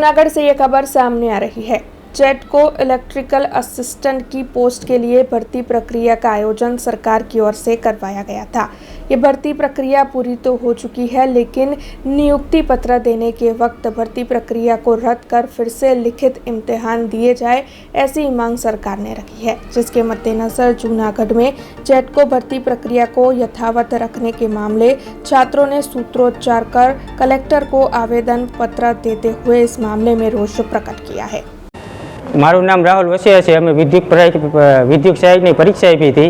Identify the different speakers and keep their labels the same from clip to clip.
Speaker 1: जूनागढ़ से ये खबर सामने आ रही है। जेट को इलेक्ट्रिकल असिस्टेंट की पोस्ट के लिए भर्ती प्रक्रिया का आयोजन सरकार की ओर से करवाया गया था। ये भर्ती प्रक्रिया पूरी तो हो चुकी है, लेकिन नियुक्ति पत्र देने के वक्त भर्ती प्रक्रिया को रद्द कर फिर से लिखित इम्तिहान दिए जाए, ऐसी मांग सरकार ने रखी है, जिसके मद्देनजर जूनागढ़ में जेट को भर्ती प्रक्रिया को यथावत रखने के मामले छात्रों ने सूत्रोच्चार कर कलेक्टर को आवेदन पत्र देते हुए इस मामले में रोष प्रकट किया है।
Speaker 2: मारू नाम राहुल वसिया है। अमे विद्युत सहायकनी परीक्षा आपी थी।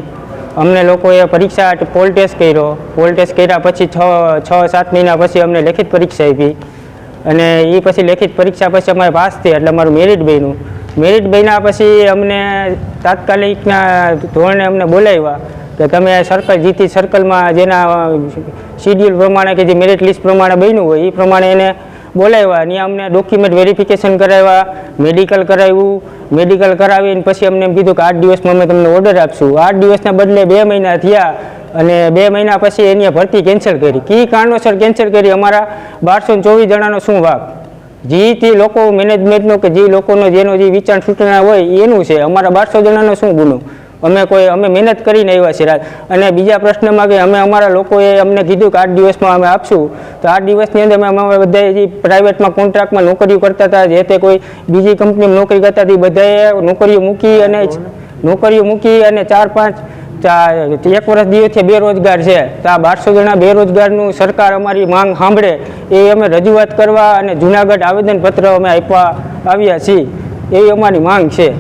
Speaker 2: अमने लोकोए परीक्षा पोल टेस्ट कर्यो। पोल टेस्ट कर्या पछी 6-7 महीना पछी अमने लेखित परीक्षा आपी अने ई पछी लेखित परीक्षा पछी अमारे पास थया एटले अमारुं मेरिट बन्युं। मेरिट बन्या पछी अमने तात्कालिकना धोरणे अमने बोलाव्या કે તમે સર્કલ જીતી સર્કલમાં જેના શિડ્યુલ પ્રમાણે કે જે મેરિટ લિસ્ટ પ્રમાણે બન્યું હોય એ પ્રમાણે એને બોલાવ્યા અને અમને ડોક્યુમેન્ટ વેરિફિકેશન કરાવ્યા, મેડિકલ કરાવ્યું, મેડિકલ કરાવીને પછી અમને એમ કીધું કે 8 દિવસમાં અમે તમને ઓર્ડર આપશું। 8 દિવસના બદલે 2 મહિના થયા અને 2 મહિના પછી એની ભરતી કેન્સલ કરી। કી કારણોસર કેન્સલ કરી? અમારા 1224 જણાનો શું વાક? જે તે લોકો મેનેજમેન્ટનો કે જે લોકોનો જેનો જે વિચાર સૂચના હોય એનું છે। અમારા 1200 જણાનો શું ગુનો? અમે મહેનત કરીને આવ્યા છીએ। અને બીજા પ્રશ્નમાં કે અમારા લોકોએ અમને કીધું કે 8 દિવસમાં અમે આપશું, તો 8 દિવસની અંદર અમે બધાએ જે પ્રાઇવેટમાં કોન્ટ્રાક્ટમાં નોકરીઓ કરતા હતા, જે તે કોઈ બીજી કંપનીમાં નોકરી કરતા હતી, બધાએ નોકરીઓ મૂકી અને 4-5 1 વર્ષ દિવસથી બેરોજગાર છે। તો આ 1200 જણા બેરોજગારનું સરકાર અમારી માંગ સાંભળે એ અમે રજૂઆત કરવા અને જૂનાગઢ આવેદનપત્ર અમે આપવા આવ્યા છીએ, એવી અમારી માંગ છે।